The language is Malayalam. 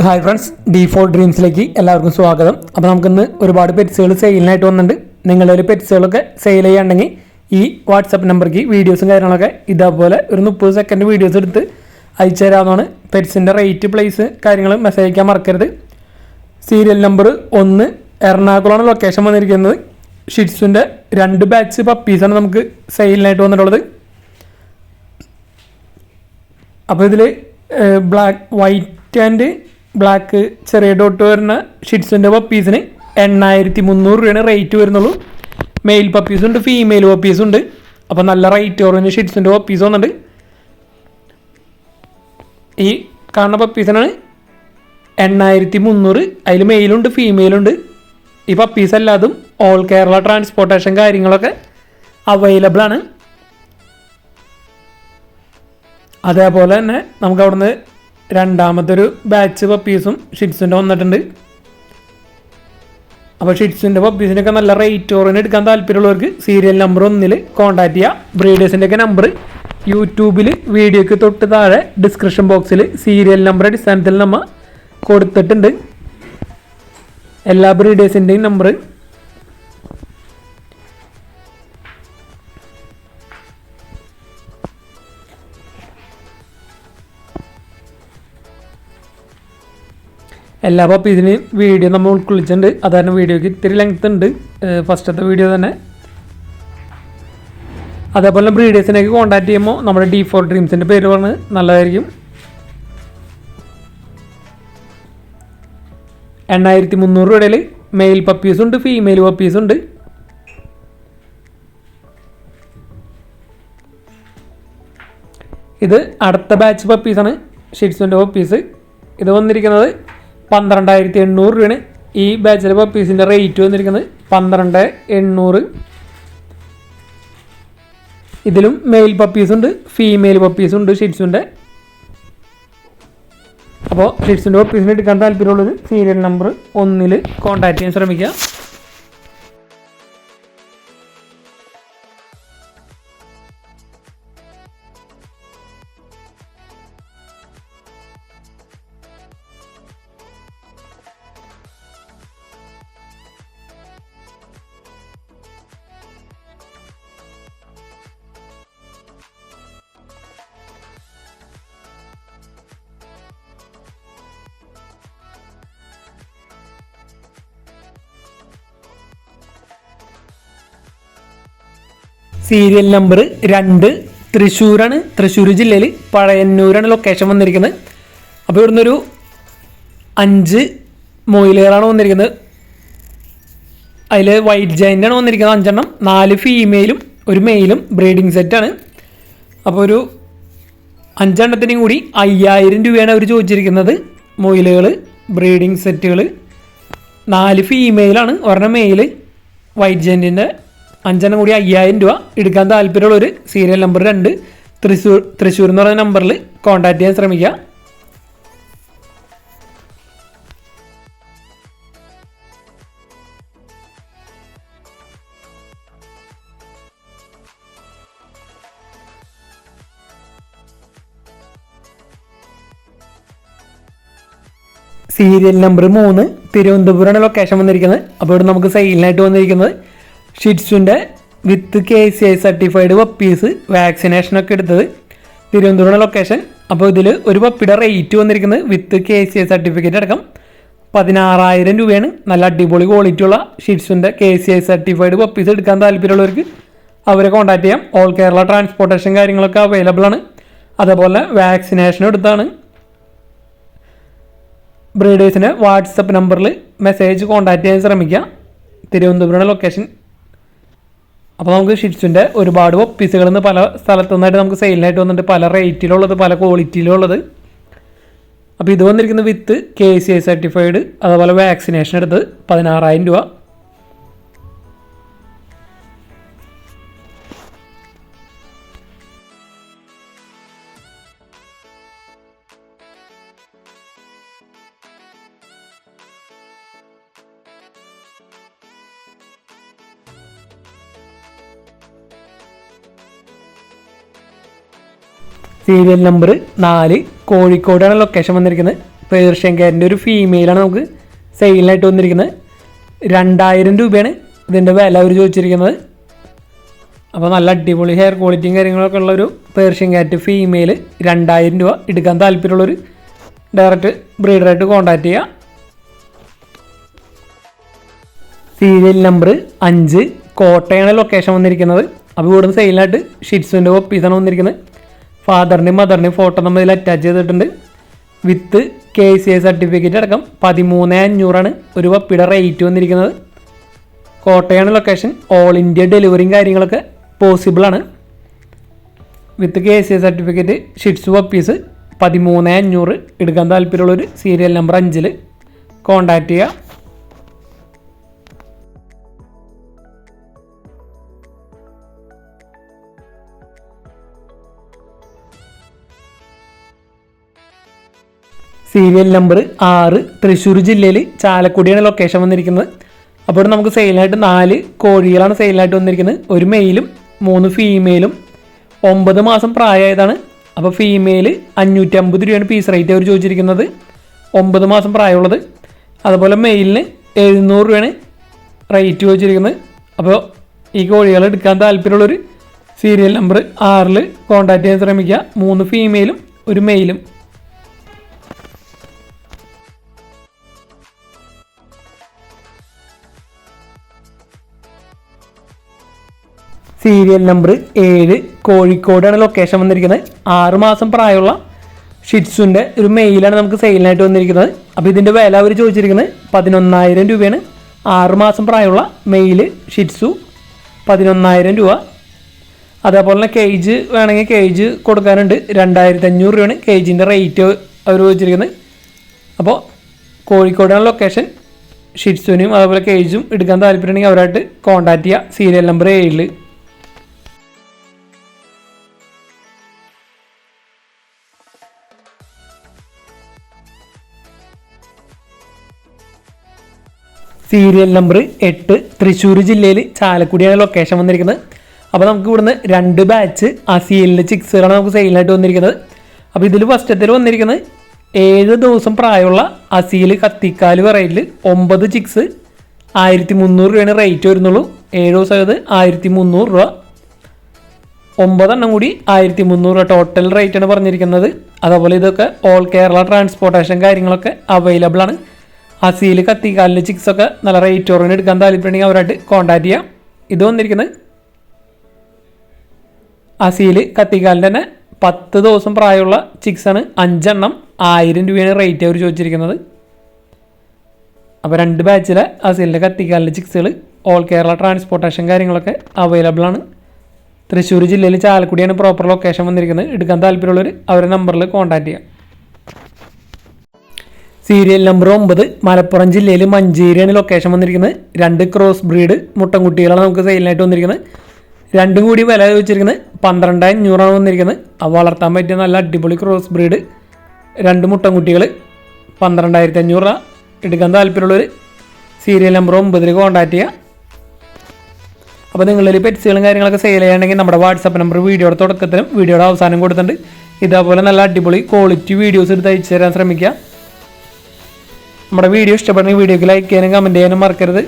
ഹായ് ഫ്രണ്ട്സ്, D4 ഡ്രീംസിലേക്ക് എല്ലാവർക്കും സ്വാഗതം. അപ്പോൾ നമുക്കിന്ന് ഒരുപാട് പെറ്റ്സുകൾ സെയിലിനായിട്ട് വന്നിട്ടുണ്ട്. നിങ്ങളുടെ ഒരു പെറ്റ്സുകളൊക്കെ സെയിൽ ചെയ്യാണ്ടെങ്കിൽ ഈ വാട്സപ്പ് നമ്പർക്ക് വീഡിയോസും കാര്യങ്ങളൊക്കെ ഇതേപോലെ ഒരു 30 സെക്കൻഡ് വീഡിയോസ് എടുത്ത് അയച്ചു തരാവുന്നതാണ്. പെറ്റ്സിൻ്റെ റേറ്റ്, പ്ലേസ് കാര്യങ്ങൾ മെസ്സേജ് അയക്കാൻ മറക്കരുത്. സീരിയൽ നമ്പർ 1 എറണാകുളമാണ് ലൊക്കേഷൻ വന്നിരിക്കുന്നത്. ഷിറ്റ്സുൻ്റെ 2 ബാച്ച് പപ്പീസാണ് നമുക്ക് സെയിലിനായിട്ട് വന്നിട്ടുള്ളത്. അപ്പോൾ ഇതിൽ വൈറ്റ് ആൻഡ് ബ്ലാക്ക് ചെറിയ ഡോട്ട് വരുന്ന ഷിറ്റ്സിൻ്റെ പപ്പീസിന് 8300 രൂപയാണ് റേറ്റ് വരുന്നുള്ളൂ. മെയിൽ പപ്പീസുണ്ട്, ഫീമെയിൽ പപ്പീസുണ്ട്. അപ്പോൾ നല്ല റേറ്റ് കുറഞ്ഞ ഷിറ്റ്സിൻ്റെ പപ്പീസ് വന്നിട്ടുണ്ട്. ഈ കാണുന്ന പപ്പീസിനാണ് 8300. അതിൽ മെയിലുണ്ട്, ഫീമെയിലുണ്ട്. ഈ പപ്പീസ് എല്ലാതും ഓൾ കേരള ട്രാൻസ്പോർട്ടേഷൻ കാര്യങ്ങളൊക്കെ അവൈലബിൾ ആണ്. അതേപോലെ തന്നെ നമുക്ക് അവിടുന്ന് രണ്ടാമത്തെ ഒരു ബാച്ച് പപ്പീസും ഷിറ്റ്സിൻ്റെ വന്നിട്ടുണ്ട്. അപ്പോൾ ഷിറ്റ്സിൻ്റെ പപ്പീസിനൊക്കെ നല്ല റേറ്റ് ഓറിന് എടുക്കാൻ താല്പര്യമുള്ളവർക്ക് സീരിയൽ നമ്പർ 1 കോൺടാക്ട് ചെയ്യുക. ബ്രീഡേഴ്സിൻ്റെയൊക്കെ നമ്പർ യൂട്യൂബിൽ വീഡിയോയ്ക്ക് തൊട്ട് താഴെ ഡിസ്ക്രിപ്ഷൻ ബോക്സിൽ സീരിയൽ നമ്പർ അടിസ്ഥാനത്തിൽ നമ്മൾ കൊടുത്തിട്ടുണ്ട്. എല്ലാ ബ്രീഡേഴ്സിൻ്റെയും നമ്പർ എല്ലാ പപ്പീസിനെയും വീഡിയോ നമ്മൾ ഉൾക്കൊള്ളിച്ചിട്ടുണ്ട്. അതാണ് വീഡിയോയ്ക്ക് ഇത്തിരി ലെങ്ത് ഉണ്ട്, ഫസ്റ്റത്തെ വീഡിയോ തന്നെ. അതേപോലെ ബ്രീഡേഴ്സിനൊക്കെ കോൺടാക്ട് ചെയ്യുമ്പോൾ നമ്മുടെ D4 ഡ്രീംസിൻ്റെ പേര് പറഞ്ഞ് നല്ലതായിരിക്കും. 8300 രൂപയിൽ മെയിൽ പപ്പീസുണ്ട്, ഫീമെയിൽ പപ്പീസുണ്ട്. ഇത് അടുത്ത ബാച്ച് പപ്പീസാണ്, ഷിറ്റ്സിൻ്റെ പപ്പീസ്. ഇത് വന്നിരിക്കുന്നത് 12800 രൂപയാണ്. ഈ ബാച്ചിലെ പപ്പീസിൻ്റെ റേറ്റ് വന്നിരിക്കുന്നത് 12800. ഇതിലും മെയിൽ പപ്പീസുണ്ട്, ഫീമെയിൽ പപ്പീസുണ്ട് ഷിറ്റ്സിൻ്റെ. അപ്പോൾ ഷിറ്റ്സിൻ്റെ പപ്പീസിന് എടുക്കാൻ താല്പര്യമുള്ളത് സീരിയൽ നമ്പർ 1 കോൺടാക്ട് ചെയ്യാൻ ശ്രമിക്കുക. സീരിയൽ നമ്പർ 2 തൃശ്ശൂരാണ്. തൃശ്ശൂർ ജില്ലയിൽ പഴയന്നൂരാണ് ലൊക്കേഷൻ വന്നിരിക്കുന്നത്. അപ്പോൾ ഇവിടുന്ന് ഒരു 5 മൊയിലുകളാണ് വന്നിരിക്കുന്നത്. അതിൽ വൈറ്റ് ജയൻ്റാണ് വന്നിരിക്കുന്നത് 5 എണ്ണം. 4 ഫീമെയിലും 1 മെയിലും ബ്രീഡിംഗ് സെറ്റാണ്. അപ്പോൾ ഒരു 5 എണ്ണത്തിനും കൂടി 5000 രൂപയാണ് അവർ ചോദിച്ചിരിക്കുന്നത്. മൊയിലുകൾ, ബ്രീഡിംഗ് സെറ്റുകൾ. 4 ഫീമെയിലാണ്, 1 മെയിൽ. വൈറ്റ് ജയൻറ്റിൻ്റെ 5 എണ്ണം കൂടി 5000 രൂപ. എടുക്കാൻ താല്പര്യമുള്ളവർ സീരിയൽ നമ്പർ 2 തൃശ്ശൂർ എന്ന് പറയുന്ന നമ്പറിൽ കോൺടാക്ട് ചെയ്യാൻ ശ്രമിക്കുക. സീരിയൽ നമ്പർ 3 തിരുവനന്തപുരമാണ് ലൊക്കേഷൻ വന്നിരിക്കുന്നത്. അപ്പോൾ ഇവിടെ നമുക്ക് സെയിലിനായിട്ട് വന്നിരിക്കുന്നത് ഷിറ്റ്സിൻ്റെ വിത്ത് KCI സർട്ടിഫൈഡ് പപ്പീസ്, വാക്സിനേഷനൊക്കെ എടുത്തത്. തിരുവനന്തപുരം ലൊക്കേഷൻ. അപ്പോൾ ഇതിൽ ഒരു പപ്പിയുടെ റേറ്റ് വന്നിരിക്കുന്നത് വിത്ത് KCI സർട്ടിഫിക്കറ്റ് അടക്കം 16000 രൂപയാണ്. നല്ല അടിപൊളി ക്വാളിറ്റിയുള്ള ഷിറ്റ്സിൻ്റെ KCI സർട്ടിഫൈഡ് പപ്പീസ് എടുക്കാൻ താല്പര്യമുള്ളവർക്ക് അവരെ കോൺടാക്ട് ചെയ്യാം. ഓൾ കേരള ട്രാൻസ്പോർട്ടേഷൻ കാര്യങ്ങളൊക്കെ അവൈലബിൾ ആണ്. അതേപോലെ വാക്സിനേഷൻ എടുത്താണ്. ബ്രീഡേഴ്സിന് വാട്സപ്പ് നമ്പറിൽ മെസ്സേജ് കോൺടാക്ട് ചെയ്യാൻ ശ്രമിക്കുക. തിരുവനന്തപുരം ലൊക്കേഷൻ. അപ്പോൾ നമുക്ക് ഷിറ്റ്സിൻ്റെ ഒരുപാട് പപ്പീസുകൾ നിന്ന് പല സ്ഥലത്തു നിന്നായിട്ട് നമുക്ക് സെയിലിനായിട്ട് വന്നിട്ട് പല റേറ്റിലുള്ളത്, പല ക്വാളിറ്റിയിലുള്ളത്. അപ്പോൾ ഇത് വന്നിരിക്കുന്നത് വിത്ത് KCI സർട്ടിഫൈഡ്, അതുപോലെ വാക്സിനേഷൻ എടുത്ത് 16000 രൂപ. സീരിയൽ നമ്പർ 4 കോഴിക്കോടാണ് ലൊക്കേഷൻ വന്നിരിക്കുന്നത്. പേർഷ്യൻ ക്യാറ്റിൻ്റെ ഒരു ഫീമെയിലാണ് നമുക്ക് സെയിലിനായിട്ട് വന്നിരിക്കുന്നത്. 2000 രൂപയാണ് ഇതിൻ്റെ വില അവർ ചോദിച്ചിരിക്കുന്നത്. അപ്പോൾ നല്ല അടിപൊളി ഹെയർ ക്വാളിറ്റിയും കാര്യങ്ങളൊക്കെ ഉള്ളൊരു പേർഷ്യൻ ക്യാറ്റ് ഫീമെയിൽ 2000 രൂപ. എടുക്കാൻ താല്പര്യമുള്ളൊരു ഡയറക്റ്റ് ബ്രീഡറായിട്ട് കോൺടാക്ട് ചെയ്യുക. സീരിയൽ നമ്പർ 5 കോട്ടയാണ് ലൊക്കേഷൻ വന്നിരിക്കുന്നത്. അപ്പോൾ ഇവിടുന്ന് സെയിലായിട്ട് ഷിറ്റ്സുവിൻ്റെ പപ്പീസാണ് വന്നിരിക്കുന്നത്. ഫാദറിൻ്റെയും മദറിൻ്റെയും ഫോട്ടോ നമ്മൾ ഇതിൽ അറ്റാച്ച് ചെയ്തിട്ടുണ്ട്. വിത്ത് KCA സർട്ടിഫിക്കറ്റ് അടക്കം 13,500 ഒരു പപ്പിയുടെ റേറ്റ് വന്നിരിക്കുന്നത്. കോട്ടയാണ് ലൊക്കേഷൻ. ഓൾ ഇന്ത്യ ഡെലിവറിയും കാര്യങ്ങളൊക്കെ പോസിബിളാണ്. വിത്ത് KCA സർട്ടിഫിക്കറ്റ് ഷിറ്റ്സു പപ്പീസ് 13,500. എടുക്കാൻ താല്പര്യമുള്ളൊരു സീരിയൽ നമ്പർ 5 കോൺടാക്റ്റ് ചെയ്യുക. സീരിയൽ നമ്പർ 6 തൃശ്ശൂർ ജില്ലയിൽ ചാലക്കുടിയാണ് ലൊക്കേഷൻ വന്നിരിക്കുന്നത്. അപ്പോൾ നമുക്ക് സെയിലായിട്ട് 4 കോഴികളാണ് സെയിലായിട്ട് വന്നിരിക്കുന്നത്. ഒരു മെയിലും 3 ഫീമെയിലും 9 മാസം പ്രായമായതാണ്. അപ്പോൾ ഫീമെയിൽ 550 രൂപയാണ് പീസ് റേറ്റ് അവർ ചോദിച്ചിരിക്കുന്നത്, 9 മാസം പ്രായമുള്ളത്. അതുപോലെ മെയിലിന് 700 രൂപയാണ് റേറ്റ് ചോദിച്ചിരിക്കുന്നത്. അപ്പോൾ ഈ കോഴികൾ എടുക്കാൻ താല്പര്യമുള്ളൊരു സീരിയൽ നമ്പർ 6 കോൺടാക്ട് ചെയ്യാൻ ശ്രമിക്കുക. 3 ഫീമെയിലും ഒരു മെയിലും. സീരിയൽ നമ്പർ 7 കോഴിക്കോടാണ് ലൊക്കേഷൻ വന്നിരിക്കുന്നത്. 6 മാസം പ്രായമുള്ള ഷിറ്റ്സുൻ്റെ ഒരു മെയിലാണ് നമുക്ക് സെയിലിനായിട്ട് വന്നിരിക്കുന്നത്. അപ്പോൾ ഇതിൻ്റെ വില അവർ ചോദിച്ചിരിക്കുന്നത് 11,000 രൂപയാണ്. 6 മാസം പ്രായമുള്ള മെയിൽ ഷിറ്റ്സു 11,000 രൂപ. അതേപോലെ തന്നെ കേജ് വേണമെങ്കിൽ കേജ് കൊടുക്കാനുണ്ട്. 2,500 രൂപയാണ് കേജിൻ്റെ റേറ്റ് അവർ ചോദിച്ചിരിക്കുന്നത്. അപ്പോൾ കോഴിക്കോടാണ് ലൊക്കേഷൻ. ഷിറ്റ്സുവിനും അതുപോലെ കേജും എടുക്കാൻ താല്പര്യമുണ്ടെങ്കിൽ അവരായിട്ട് കോൺടാക്ട് ചെയ്യുക. Serial number 7. Serial number 8 Thrissur ജില്ലയിൽ ചാലക്കുടിയാണ് ലൊക്കേഷൻ വന്നിരിക്കുന്നത്. അപ്പോൾ നമുക്ക് ഇവിടുന്ന് 2 ബാച്ച് അസീലിൻ്റെ ചിക്സുകളാണ് നമുക്ക് സെയിലായിട്ട് വന്നിരിക്കുന്നത്. അപ്പോൾ ഇതിൽ ഫസ്റ്റത്തിൽ വന്നിരിക്കുന്നത് 7 ദിവസം പ്രായമുള്ള അസീൽ കത്തിക്കാൽ വെറൈറ്റിയിൽ 9 ചിക്സ് 1,300 രൂപയാണ് റേറ്റ് വരുന്നുള്ളൂ. 7 ദിവസം ആയത് 1,300 രൂപ. 9 എണ്ണം കൂടി 1,300 രൂപ ടോട്ടൽ റേറ്റാണ് പറഞ്ഞിരിക്കുന്നത്. അതുപോലെ ഇതൊക്കെ ഓൾ കേരള ട്രാൻസ്പോർട്ടേഷൻ കാര്യങ്ങളൊക്കെ അവൈലബിൾ ആണ്. അസീൽ കത്തിക്കാലിൻ്റെ ചിക്സൊക്കെ നല്ല റേറ്റ് ഓറിന് എടുക്കാൻ താല്പര്യമുണ്ടെങ്കിൽ അവരായിട്ട് കോൺടാക്ട് ചെയ്യാം. ഇത് വന്നിരിക്കുന്നത് അസീൽ കത്തിക്കാലിൻ്റെ തന്നെ 10 ദിവസം പ്രായമുള്ള ചിക്സാണ്. 5 എണ്ണം 1000 രൂപയാണ് റേറ്റ് അവർ ചോദിച്ചിരിക്കുന്നത്. അപ്പോൾ 2 ബാച്ചിലെ അസീലിൻ്റെ കത്തിക്കാലിൻ്റെ ചിക്സുകൾ ഓൾ കേരള ട്രാൻസ്പോർട്ടേഷൻ കാര്യങ്ങളൊക്കെ അവൈലബിൾ ആണ്. തൃശ്ശൂർ ജില്ലയിൽ ചാലക്കുടിയാണ് പ്രോപ്പർ ലൊക്കേഷൻ വന്നിരിക്കുന്നത്. എടുക്കാൻ താല്പര്യമുള്ളവർ അവരുടെ നമ്പറിൽ കോൺടാക്ട് ചെയ്യാം. സീരിയൽ നമ്പർ 9 മലപ്പുറം ജില്ലയിൽ മഞ്ചേരിയാണ് ലൊക്കേഷൻ വന്നിരിക്കുന്നത്. 2 ക്രോസ് ബ്രീഡ് മുട്ടൻകുട്ടികളാണ് നമുക്ക് സെയിലിനായിട്ട് വന്നിരിക്കുന്നത്. 2 കൂടി വില ചോദിച്ചിരിക്കുന്നത് 12,500 വന്നിരിക്കുന്നത്. അപ്പോൾ വളർത്താൻ പറ്റിയ നല്ല അടിപൊളി ക്രോസ് ബ്രീഡ് 2 മുട്ടൻകുട്ടികൾ 12,500 രൂപ. എടുക്കാൻ താല്പര്യമുള്ളവർ സീരിയൽ നമ്പർ 9 കോൺടാക്ട് ചെയ്യുക. അപ്പോൾ നിങ്ങളിൽ പെറ്റ്സുകളും കാര്യങ്ങളൊക്കെ സെയിൽ ചെയ്യുകയാണെങ്കിൽ നമ്മുടെ വാട്സപ്പ് നമ്പർ വീഡിയോയുടെ തുടക്കത്തിലും വീഡിയോയുടെ അവസാനം കൊടുത്തിട്ടുണ്ട്. ഇതേപോലെ നല്ല അടിപൊളി ക്വാളിറ്റി വീഡിയോസ് എടുത്ത് അയച്ചു തരാൻ ശ്രമിക്കുക. നമ്മുടെ വീഡിയോ ഇഷ്ടപ്പെടുന്ന വീഡിയോക്ക് ലൈക്ക് ചെയ്യാനും കമൻറ്റ് ചെയ്യാനും മറക്കരുത്.